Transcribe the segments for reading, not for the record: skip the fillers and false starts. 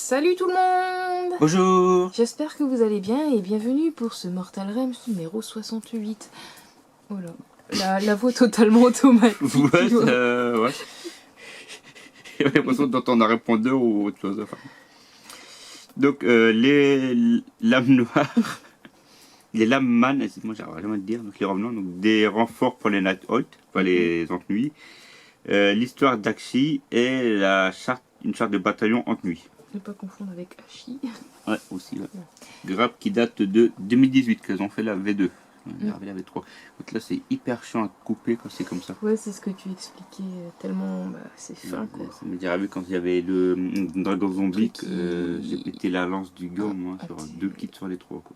Salut tout le monde! Bonjour. J'espère que vous allez bien et bienvenue pour ce Mortal Realms numéro 68. Oh là, la voix totalement automatique. Ouais. J'ai l'impression d'entendre un répondeur ou autre chose. Enfin. Donc, les lames noires, les lames man, moi j'arrive jamais à le dire, donc les revenants, donc des renforts pour les Night Halt, pour les Ente-Nuits, l'histoire d'Akshi et une charte de bataillon Ente-Nuits. Ne pas confondre avec Hachi. Ouais, aussi. Ouais. Grappe qui date de 2018, qu'elles ont fait la V2. La V3. Donc là, c'est hyper chiant à couper quand c'est comme ça. Ouais, c'est ce que tu expliquais, tellement c'est fin quoi. Ça m'est déjà arrivé quand il y avait le dragon zombie, j'ai pété la lance du gars, moi, sur 2 kits sur les 3. Quoi.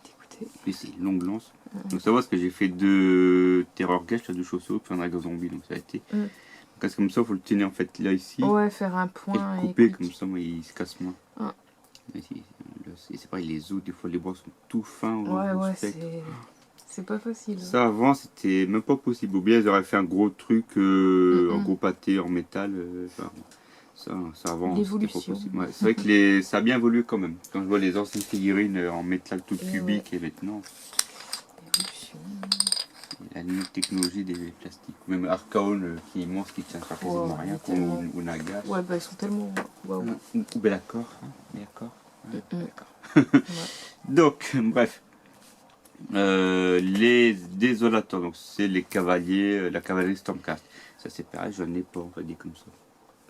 Dégoûté. Puis c'est une longue lance. Donc ça va, parce que j'ai fait 2 terreur gage, 2 chausseaux, puis un dragon zombie, donc ça a été. Parce que comme ça, il faut le tenir en fait là, ici. Ouais, faire un point. Et le couper, comme ça, moi, il se casse moins. C'est pareil, les os, des fois, les bras sont tout fins. Ouais, c'est pas facile. Ça, avant, c'était même pas possible. Ou bien, ils auraient fait un gros truc, un gros pâté en métal. Ça avant, c'était pas possible. Ouais, c'est vrai que ça a bien évolué quand même. Quand je vois les anciennes figurines en métal tout cubique et maintenant... La nouvelle technologie des plastiques. Même Archaon qui est immense, qui tient pas quasiment rien. Ou Naga. Ouais, bah ils sont tellement... Waouh. Ou Bellacor. D'accord. Donc, bref. Les désolateurs, donc c'est les cavaliers, la cavalerie Stormcast. Ça c'est pareil, j'en ai pas, on va dire comme ça.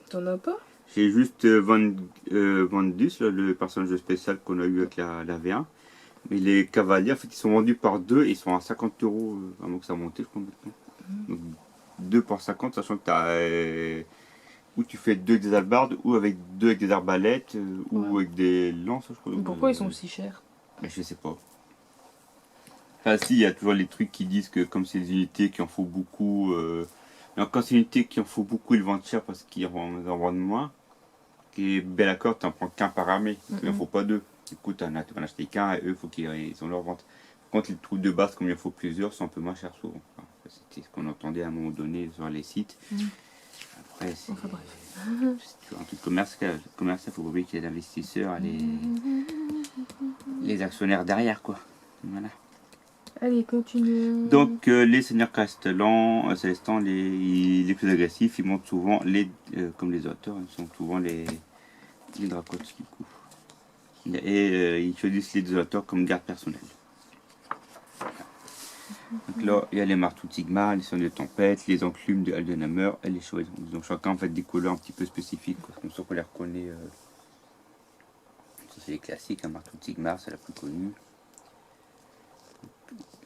T'en as pas? J'ai juste Vandus, le personnage spécial qu'on a eu avec la V1. Mais les cavaliers, en fait, ils sont vendus par 2 et ils sont à 50 €, avant que ça monte, je crois maintenant. Donc 2 par 50, sachant que tu as... ou tu fais 2 avec des albardes, ou avec 2 avec des arbalètes, ou avec des lances, je crois. Pourquoi ils sont si chers? Mais je sais pas. Enfin si, il y a toujours les trucs qui disent que comme c'est des unités qui en faut beaucoup... Alors quand c'est une unité qui en faut beaucoup, ils vendent cher parce qu'ils en vendent moins. Et Bellacor, tu n'en prends qu'un par armée, il n'en faut pas 2. Du coup, tu vas en acheter qu'un et eux, il faut qu'ils ont leur vente. Par contre, les troupes de base, comme il en faut plusieurs, sont un peu moins chers souvent. Enfin, c'était ce qu'on entendait à un moment donné sur les sites. Après, c'est un truc commercial. Il faut pas oublier qu'il y a des investisseurs, les actionnaires derrière, quoi. Voilà. Allez, continue. Donc, les seigneurs castellans, célestans, les plus agressifs, ils montent souvent, comme les auteurs, ils sont souvent les dracotes, du coup. Et ils choisissent les désolateurs comme garde personnelle. Donc là, il y a les marteaux de Sigmar, les sons de tempête, les enclumes de Aldenhammer et les chevaliers. Ils ont chacun en fait des couleurs un petit peu spécifiques, quoi. Comme ça qu'on les reconnaît. Ça c'est les classiques, un marteau de Sigmar, c'est la plus connue.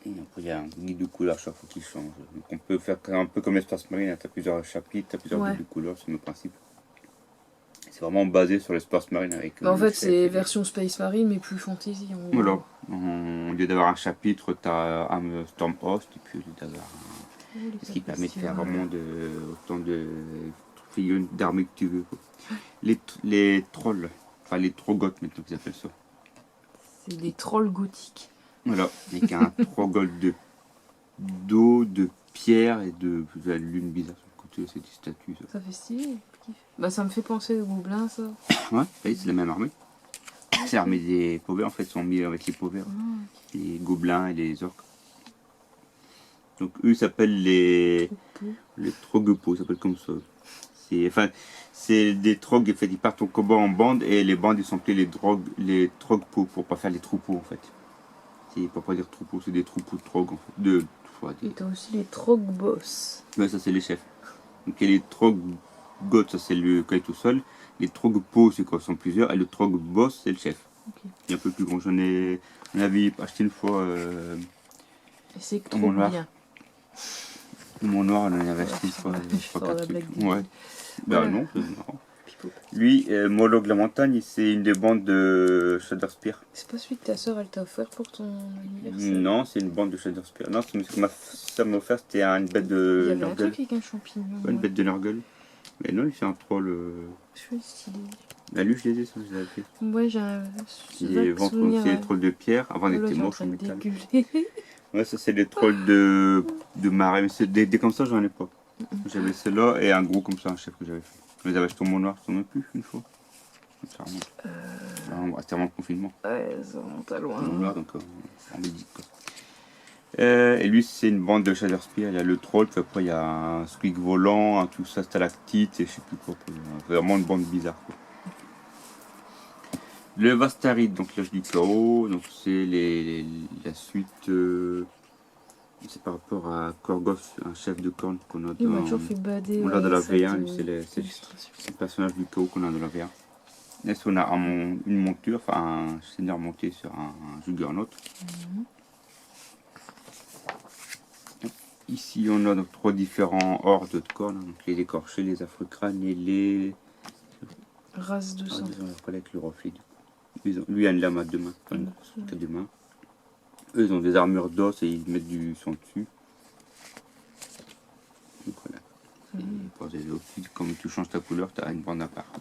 Et après il y a un guide de couleurs chaque fois qui change. Donc on peut faire un peu comme l'espace marine, tu as plusieurs chapitres, tu as plusieurs guides de couleurs, c'est le principe. C'est vraiment basé sur l'espace marine avec... en fait, c'est version Space Marine, mais plus fantasy. Voilà. Au lieu d'avoir un chapitre, tu as un Stormhost, et puis au lieu d'avoir ce qui permet de faire vraiment autant de figurines d'armée que tu veux. Quoi. Les trolls, enfin les trogotes maintenant qu'ils appellent ça. C'est des trolls gothiques. Voilà, avec un trogol d'eau, de pierre et de la lune bizarre sur le côté, c'est des statues. Ça fait stylé. Bah ça me fait penser aux gobelins ça. Ouais, c'est la même armée. C'est l'armée des pauvres en fait, sont mis avec les pauvres. Les gobelins et les orques. Donc eux s'appellent les trogepos, ils s'appellent comme ça. C'est des trogs, en fait, ils partent au combat en bande et les bandes ils sont appelés les trogpos pour pas faire les troupeaux en fait. C'est pas dire troupeau, c'est des troupeaux de trog en fait. Et t'as aussi les trogboss. Ouais, ça c'est les chefs. Donc il y a les troggots, ça c'est le quand il est tout seul. Les trogpos c'est quand ils sont plusieurs et le trogboss c'est le chef. Il est un peu plus grand, j'en avais acheté une fois. Et c'est trop bien. Mon noir, on en avait acheté une fois. Ouais. Bah non, c'est marrant. Puis Poop. Lui, Moloch la montagne, c'est une des bandes de Shadowspear. C'est pas celui que ta soeur elle t'a offert pour ton anniversaire? Non, c'est une bande de Shadowspear. Non, c'est ce que ça m'a offert, c'était une bête Il y de avait un Nurgle. truc avec un champignon. Ouais, une ouais. bête de Nurgle. Mais non, c'est un troll. Je suis stylé. Bah, lui, je les ai, ça, je les avais fait. Ouais, j'ai un C'est vague les souvenir. c'est les trolls de pierre. Avant, on Oh là, était j'ai en moches train en de métal. dégueuler. Ouais, ça, c'est les trolls de marais. Mais des comme ça, j'en ai pas. J'avais ceux-là et un gros comme ça, un chef que j'avais fait. Je les avais achetés au Mont Noir, ça même plus une fois. Ça remonte. C'était vraiment le confinement. Ouais, ça remonte à Au Mont loin. Noir, donc en Belgique, quoi. Et lui, c'est une bande de Shadowspear. Il y a le troll, puis après, il y a un squig volant, un tout ça, stalactite, et je sais plus quoi. Vraiment une bande bizarre, quoi. Le Vastaride, donc l'âge du chaos, donc c'est la suite. C'est par rapport à Korgoth, un chef de corne qu'on a Il m'a dans. toujours fait bader. On l'a dans la V1, lui, c'est illustration. le personnage du chaos qu'on a dans la V1. Là, on a une monture, enfin un seigneur monté sur un juggernaut. Ici, on a donc 3 différents hordes de cornes, donc les écorchés, les affreux crânes et les. Race de sang. Ils ont avec le reflet. Lui a une lame à 2 mains, enfin une grosse à 2 mains. Eux, ils ont des armures d'os et ils mettent du sang dessus. Donc voilà. Et pour les autres, comme tu changes ta couleur, tu as une bande à part.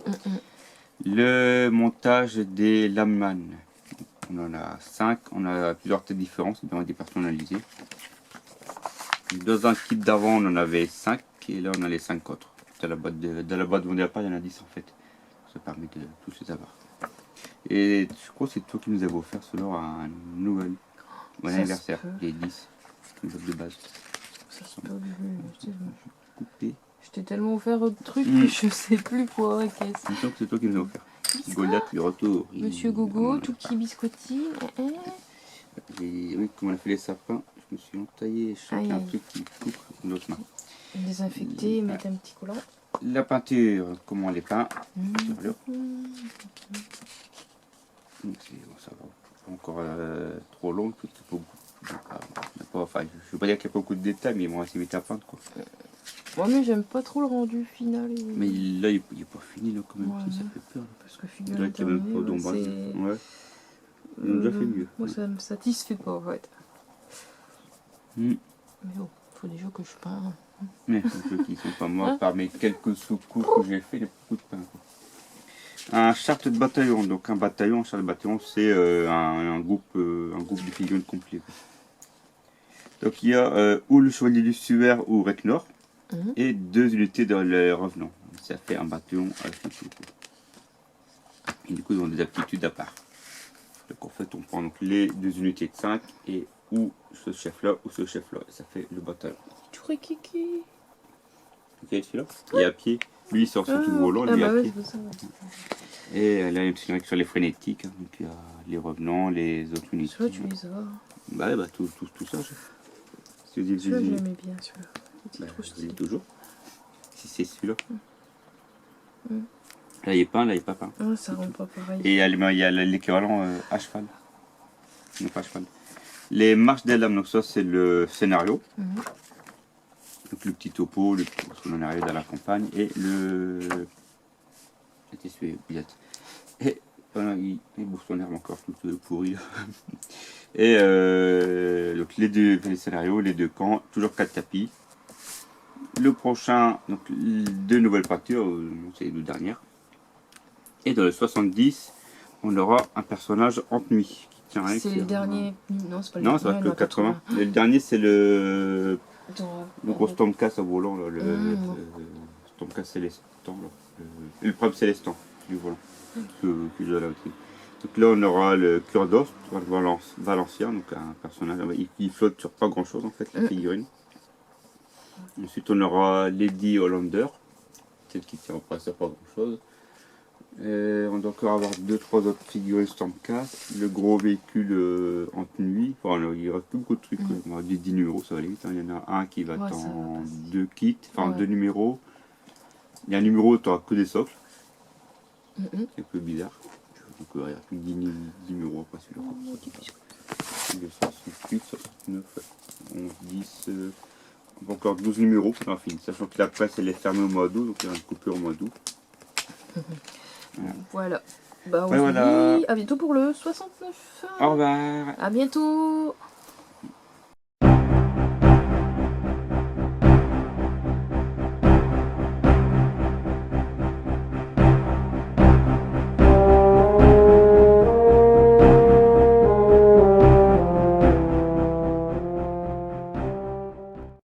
Le montage des lameman. On en a 5, on a plusieurs têtes différentes, c'est bien dépersonnalisé. Dans un kit d'avant, on en avait 5 et là on a les 5 autres. Dans la boîte de mon départ, il y en a 10 en fait. Ça permet de tous les avoir. Et je crois que c'est toi qui nous avais offert cela à un nouvel anniversaire, les 10 de base. Ça se peut. Coupé. Je t'ai tellement offert autre truc que je sais plus pour la caisse. Il me semble que c'est toi qui nous as offert. Goliath, le retour. Monsieur Gogo, tout petit biscotti. Oui, comme on a fait les sapins, je me suis entaillé et choqué Aïe, un aïe. truc qui coupe une autre main. Désinfecter, mettre un petit collant. La peinture, comment on les peint sur l'eau. Donc bon, ça va pas encore trop long, tout c'est pas beaucoup. Enfin, je ne veux pas dire qu'il n'y a pas beaucoup de détails, mais bon, assez vite à peindre quoi. Moi, mais j'aime pas trop le rendu final. Mais là, il n'est pas fini là quand même, Ouais, ça fait peur. Là. Parce que Il dirait qu'il n'y a même pas d'ombrage. Ouais. Ils ont déjà fait mieux. Moi, ça me satisfait pas en fait. Mais bon, faut déjà que je peins. Mais ceux qui sont pas morts, par mes quelques sous-coups que j'ai fait, il y a beaucoup de pain. Quoi. Un charte de bataillon, donc un bataillon, un charte de bataillon, c'est un groupe de figurines complet. Quoi. Donc il y a ou le chevalier du suaire ou Reknor, et 2 unités de les revenants. Ça fait un bataillon avec un tout. Et du coup, ils ont des aptitudes à part. Donc en fait, on prend donc les 2 unités de 5 et ou ce chef-là ou ce chef-là. Et ça fait le bataillon. Kiki. Ok, celui-là. Il est à pied. Lui, il sort sur tout volant, lui, il est à pied. Et là, il y a une petite sur les frénétiques. Hein. Donc il y a les revenants, les autres unités. Celui-là, tu les as. Bah, tout ça. Celui-là, je l'aimais bien, celui-là. Bah, je l'ai toujours. Si c'est celui-là. Là, il est peint, là, il n'est pas peint. Ah, ça rend pas pareil. Et il y a l'équivalent à cheval. Non, pas à cheval. Les marches des lames, donc ça, c'est le scénario. Donc le petit topo, parce qu'on en arrive dans la campagne, et le. C'était celui et voilà, il bouffe son herbe encore tout pourri. Et donc les scénarios, les 2 camps, toujours 4 tapis. Le prochain, donc 2 nouvelles peintures, c'est les 2 dernières. Et dans le 70, on aura un personnage en nuit. C'est les derniers. Non, c'est pas le dernier. Non, c'est pas que 80. Le dernier, c'est le gros Stormcast à volant, là, le Stormcast Célestant. Là, le propre Célestant du volant. Donc là, on aura le Cœur d'Os, Valencien, donc un personnage qui flotte sur pas grand chose en fait, la figurine. Ensuite, on aura Lady Hollander, celle qui tient pas sur pas grand chose. On doit encore avoir 2-3 autres figurines Stormcast, le gros véhicule en nuit. Enfin, il reste plus beaucoup de trucs. On va dire 10 numéros, ça va aller vite. Hein. Il y en a un qui va être en 2 kits, enfin 2 numéros. Il y a un numéro où tu n'auras que des socles. C'est un peu bizarre. Donc il n'y a plus de 10 numéros après celui-là. 68, 69, 11, 10. On va encore 12 numéros pour la fin. Sachant que la presse elle est fermée au mois d'août, donc il y a une coupure au mois d'août. Voilà. Bah, on Ouais, se voilà. dit à bientôt pour le 69. Au revoir. À bientôt.